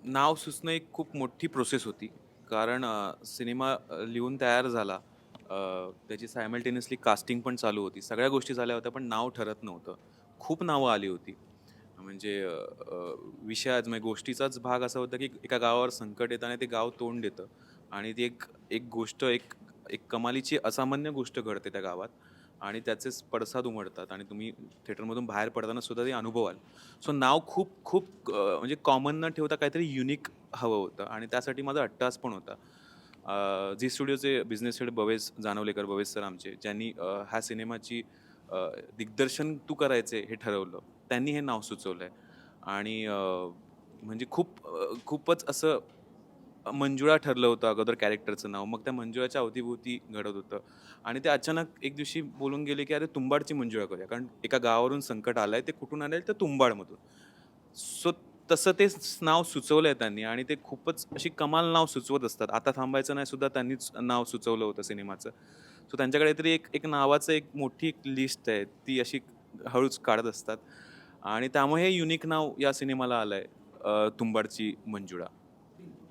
नाव सुचणं एक खूप मोठी प्रोसेस होती. कारण सिनेमा लिहून तयार झाला. त्याची सायमल्टेनियसली कास्टिंग पण चालू होती. सगळ्या गोष्टी झाल्या होत्या, पण नाव ठरत नव्हतं. खूप नावं आली होती. म्हणजे अ, अ, विषयाच म्हणजे गोष्टीचाच भाग असा होता, की एका गावावर संकट येतं आणि ते गाव तोंड देतं आणि ती एक एक गोष्ट एक एक कमालीची असामान्य गोष्ट घडते त्या गावात आणि त्याचेच पडसाद उमटतात आणि तुम्ही थिएटरमधून बाहेर पडताना सुद्धा ते अनुभवाल. सो नाव खूप खूप म्हणजे कॉमन न ठेवता काहीतरी युनिक हवं होतं आणि त्यासाठी माझा अट्टास पण होता. झी स्टुडिओचे business head Bhavesh Janwalekar, Bhavesh sir आमचे, ज्यांनी ह्या सिनेमाची दिग्दर्शन तू करायचे हे ठरवलं. त्यांनी हे नाव सुचवलंय आणि म्हणजे खूपच असं मंजुळा ठरलं होतं अगोदर कॅरेक्टरचं नाव. मग त्या मंजुळाच्या अवतीभोवती घडत होतं आणि ते अचानक एक दिवशी बोलून गेले, की "अरे तुंबाडची मंजुळा करूया." कारण एका गावावरून संकट आलंय. ते कुठून आलंय? तर तुंबाडमधून. सो तसं ते नाव सुचवलंय त्यांनी आणि ते खूपच अशी कमाल नाव सुचवत असतात. आता थांबायचं नाही सुद्धा त्यांनीच नाव सुचवलं होतं सिनेमाचं. सो त्यांच्याकडे तरी एक एक नावाचं एक मोठी एक लिस्ट आहे. ती अशी हळूच काढत असतात आणि त्यामुळे हे युनिक नाव या सिनेमाला आलंय तुंबाडची मंजुळा.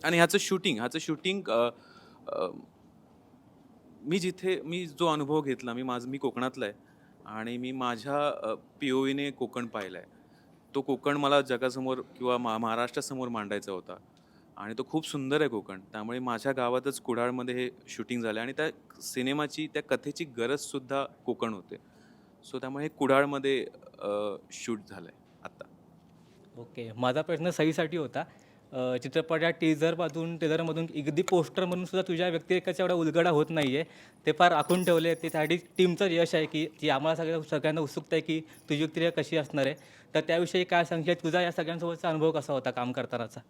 आणि ह्याचं शूटिंग मी जो अनुभव घेतला, मी कोकणातला आहे आणि मी माझ्या पी-ओ-व्हीने कोकण पाहिलंय. तो कोकण मला जगासमोर किंवा महाराष्ट्रासमोर मांडायचा होता आणि तो खूप सुंदर आहे कोकण. त्यामुळे माझ्या गावातच कुडाळमध्ये हे शूटिंग झालं आणि त्या सिनेमाची, त्या कथेची गरजसुद्धा कोकण होते. सो त्यामुळे हे कुडाळमध्ये शूट झालंय आता. ओके. माझा प्रश्न सहीसाठी होता. चित्रपटात टीझरमधून अगदी पोस्टरमधून सुद्धा तुझ्या व्यक्तिरेखाचा एवढा उलगडा होत नाही आहे. ते फार राखून ठेवले. ते त्यासाठी टीमचं यश आहे, की जी आम्हाला सगळ्यांना उत्सुकता आहे, की तुझी व्यक्तिरेखा कशी असणार आहे. तर त्याविषयी काय सांगशील? तुझा या सगळ्यांसोबतचा अनुभव कसा होता काम करतानाचा?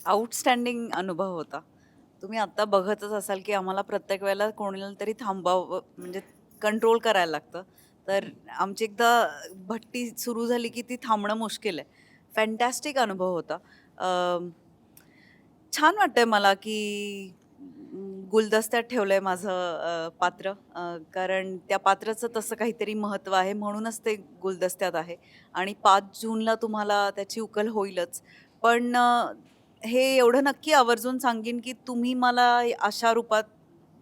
आउटस्टँडिंग अनुभव होता. तुम्ही आता बघतच असाल, की आम्हाला प्रत्येक वेळेला कोणाला तरी थांबावं म्हणजे कंट्रोल करायला लागतं. तर आमची एकदा भट्टी सुरू झाली, की ती थांबणं मुश्किल आहे. फॅन्टॅस्टिक अनुभव होता. अ, छान वाटतंय मला, की गुलदस्त्यात ठेवलंय माझं पात्र. कारण त्या पात्राचं तसं काहीतरी महत्त्व आहे म्हणूनच ते गुलदस्त्यात आहे आणि 5 जूनला तुम्हाला त्याची उकल होईलच. पण हे एवढं नक्की आवर्जून सांगेन, की तुम्ही मला अशा रूपात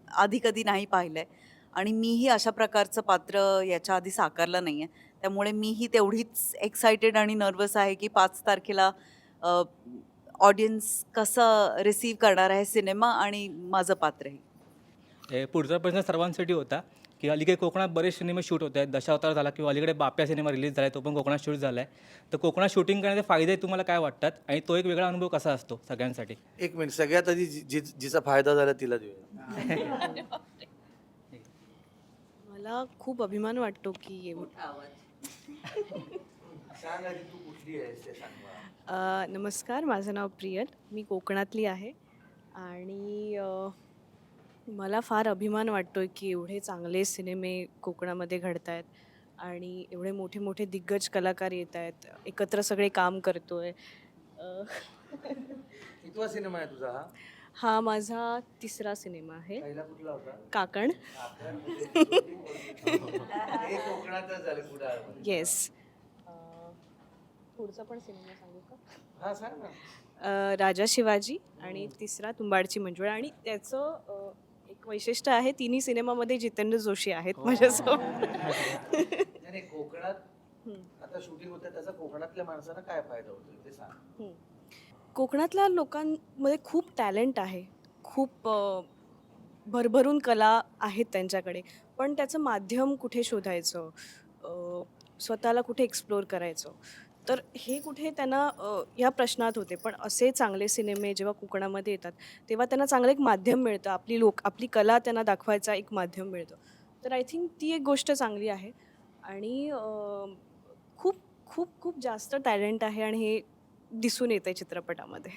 आधी कधी नाही पाहिलंय आणि मीही अशा प्रकारचं पात्र याच्या आधी साकारलं नाहीये. त्यामुळे मीही तेवढीच एक्साइटेड आणि नर्व्हस आहे, की 5 तारखेला ऑडियन्स कसं रिसीव्ह करणार आहे सिनेमा आणि माझं पात्रही. पुढचा प्रश्न सर्वांसाठी होता, की अलीकडे कोकणात बरेच सिनेमे शूट होत आहेत. दशावतार झाला किंवा अलीकडे बाप्या सिनेमा रिलीज झाला आहे, तो पण कोकणात शूट झाला आहे. तर कोकणात शूटिंग करण्याचे फायदे तुम्हाला काय वाटतात? आणि तो एक वेगळा अनुभव कसा असतो सगळ्यांसाठी? एक मिनिट सगळ्यात आधी जिचा फायदा झाला तिला देऊया. मला खूप अभिमान वाटतो की सांग आधी तू कुठली आहेस ते सांग मला. नमस्कार, माझं नाव प्रियल. मी कोकणातली आहे आणि मला फार अभिमान वाटतो की एवढे चांगले सिनेमे कोकणामध्ये घडत आहेत आणि एवढे मोठे मोठे दिग्गज कलाकार येत आहेत, एकत्र सगळे काम करतोय. अ, कितवा सिनेमा आहे तुझा हा? हा माझा तिसरा सिनेमा आहे. पहिला कुठला होता? काकण. हे कोकणातच झालं कुडाळमध्ये. येस. पुढचा पण सिनेमा सांगू का? हा सांग ना. राजा शिवाजी आणि तिसरा तुंबाडची मंजुळा आणि त्याचं एक वैशिष्ट्य आहे, तिन्ही सिनेमामध्ये जितेंद्र जोशी आहेत माझ्यासोबत. नाही नाही, कोकणात हं, आता शूटिंग होतं त्याचा कोकणातल्या माणसांना काय फायदा होतो ते सांग. हं. कोकणातल्या लोकांमध्ये खूप टॅलेंट आहे. खूप भरभरून कला आहेत त्यांच्याकडे. पण त्याचं माध्यम कुठे शोधायचं? स्वतःला कुठे एक्सप्लोर करायचं? तर हे कुठे त्यांना या प्रश्नात होते. पण असे चांगले सिनेमे जेव्हा कोकणामध्ये येतात, तेव्हा त्यांना चांगलं एक माध्यम मिळतं. आपली कला त्यांना दाखवायचा एक माध्यम मिळतं. तर आय थिंक ती एक गोष्ट चांगली आहे आणि खूप, खूप, खूप जास्त टॅलेंट आहे आणि हे दिसून येतंय चित्रपटामध्ये.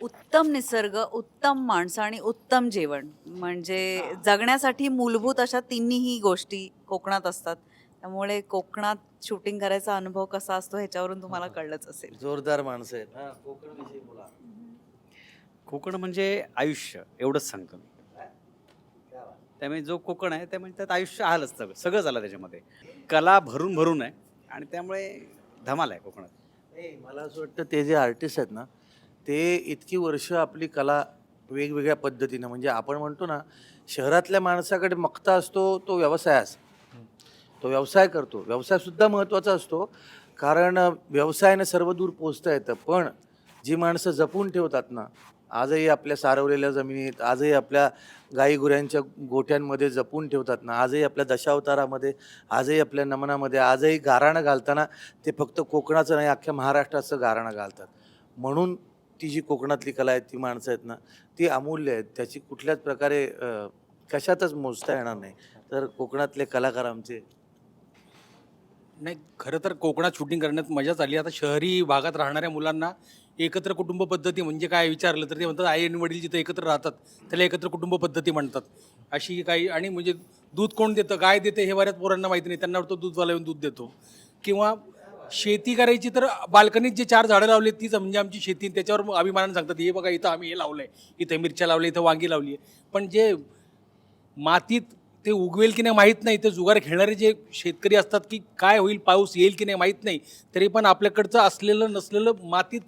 उत्तम निसर्ग, उत्तम माणसं आणि उत्तम जेवण म्हणजे जगण्यासाठी मूलभूत अशा तिन्हीही गोष्टी कोकणात असतात. त्यामुळे कोकणात शूटिंग करायचा अनुभव कसा असतो ह्याच्यावरून तुम्हाला कळलंच असेल. जोरदार माणसं आहेत. हा कोकण विषयी बोला. कोकण म्हणजे आयुष्य एवढंच सांगतो मी. क्या बात. त्यामुळे जो कोकण आहे त्यामुळे त्यात आयुष्य आलंच सगळं सगळंच आलं त्याच्यामध्ये. कला भरून भरून आहे आणि त्यामुळे धमाल आहे कोकणात. नाही मला असं वाटतं ते जे आर्टिस्ट आहेत ना ते इतकी वर्ष आपली कला वेगवेगळ्या पद्धतीनं, म्हणजे आपण म्हणतो ना, शहरातल्या माणसाकडे मक्ता असतो तो व्यवसायास, तो व्यवसाय करतो. व्यवसायसुद्धा महत्त्वाचा असतो, कारण व्यवसायानं सर्व दूर पोचता येतं. पण जी माणसं जपून ठेवतात ना, आजही आपल्या सारवलेल्या जमिनीत, आजही आपल्या गाईगुऱ्यांच्या गोठ्यांमध्ये जपून ठेवतात ना, आजही आपल्या दशावतारामध्ये, आजही आपल्या नमनामध्ये, आजही गाराणं घालताना ते फक्त कोकणाचं नाही, अख्ख्या महाराष्ट्राचं गाराणं घालतात. म्हणून ती जी कोकणातली कला आहे, ती माणसं आहेत ना, ती अमूल्य आहेत. त्याची कुठल्याच प्रकारे कशातच मोजता येणार नाही. तर कोकणातले कलाकार आमचे नाही, खरं तर कोकणात शूटिंग करण्यात मजाच आली. आता शहरी भागात राहणाऱ्या मुलांना एकत्र कुटुंब पद्धती म्हणजे काय विचारलं तर ते म्हणतात आई आणि वडील जिथे एकत्र राहतात त्याला एकत्र कुटुंब पद्धती म्हणतात. अशी काही आणि म्हणजे दूध कोण देतं, गाय देते हे बऱ्याच पोरांना माहिती नाही. त्यांना वाटतं दूधवाला येऊन दूध देतो. किंवा शेती करायची तर बाल्कनीत जे 4 झाडं लावली तीच म्हणजे आमची शेती. त्याच्यावर मग अभिमानाने सांगतात हे बघा इथं आम्ही हे लावलं आहे, इथं मिरच्या लावल्या, इथं वांगी लावली आहे. पण जे मातीत ते उगवेल की नाही माहीत नाही, ते जुगार खेळणारे जे शेतकरी असतात की काय होईल, पाऊस येईल की नाही माहीत नाही, तरी पण आपल्याकडचं असलेलं नसलेलं मातीत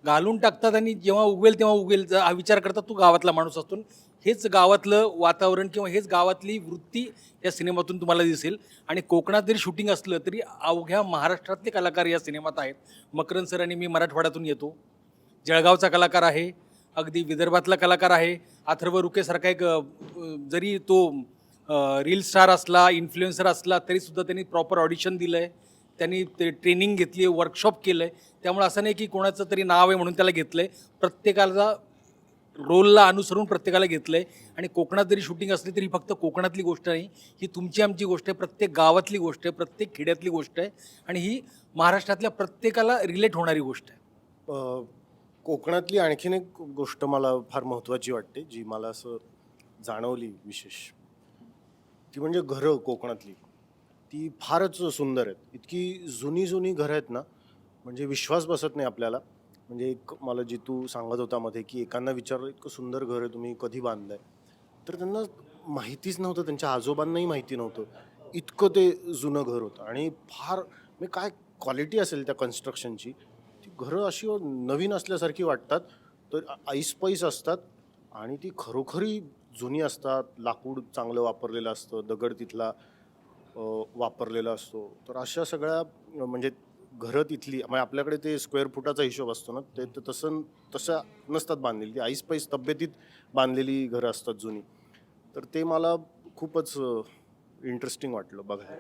घालून टाकतात आणि जेव्हा उगवेल तेव्हा उगवेल हा विचार करतात. तो गावातला माणूस असतो. हेच गावातलं वातावरण किंवा हेच गावातली वृत्ती या सिनेमातून तुम्हाला दिसेल. आणि कोकणात जरी शूटिंग असलं तरी अवघ्या महाराष्ट्रातले कलाकार या सिनेमात आहेत. मकरंद सर आणि मी मराठवाड्यातून येतो, जळगावचा कलाकार आहे, अगदी विदर्भातला कलाकार आहे. अथर्व रुकेसारखा एक जरी तो रील स्टार असला, इन्फ्लुएन्सर असला तरीसुद्धा त्यांनी प्रॉपर ऑडिशन दिलं आहे, त्यांनी ते ट्रेनिंग घेतली आहे, वर्कशॉप केलं आहे. त्यामुळे असं नाही की कोणाचं तरी नाव आहे म्हणून त्याला घेतलं आहे. प्रत्येकाला रोलला अनुसरून प्रत्येकाला घेतलं आहे. आणि कोकणात जरी शूटिंग असली तरी फक्त कोकणातली गोष्ट नाही, ही तुमची आमची गोष्ट आहे, प्रत्येक गावातली गोष्ट आहे, प्रत्येक खेड्यातली गोष्ट आहे आणि ही महाराष्ट्रातल्या प्रत्येकाला रिलेट होणारी गोष्ट आहे. कोकणातली आणखीन एक गोष्ट मला फार महत्त्वाची वाटते, जी मला असं जाणवली विशेष, ती म्हणजे घरं कोकणातली. ती फारच सुंदर आहेत. इतकी जुनी जुनी घरं आहेत ना, म्हणजे विश्वास बसत नाही आपल्याला. म्हणजे एक मला जी तू सांगत होता मध्ये की एकांना विचारलं इतकं सुंदर घर आहे तुम्ही कधी बांधलंय, तर त्यांना माहितीच नव्हतं, त्यांच्या आजोबांनाही माहिती नव्हतं इतकं ते जुनं घर होतं. आणि फार म्हणजे काय क्वालिटी असेल त्या कन्स्ट्रक्शनची. ती घरं अशी नवीन असल्यासारखी वाटतात, तर ऐसपैस असतात आणि ती खरोखरी जुनी असतात. लाकूड चांगलं वापरलेलं असतं, दगड तिथला वापरलेला असतो. तर अशा सगळ्या म्हणजे घरं तिथली म्हणजे आपल्याकडे ते स्क्वेअर फुटाचा हिशोब असतो ना, ते ते तशा नसतात बांधलेली. ती ऐसपैस तब्येतीत बांधलेली घरं असतात जुनी. तर ते मला खूपच इंटरेस्टिंग वाटलं बघायला.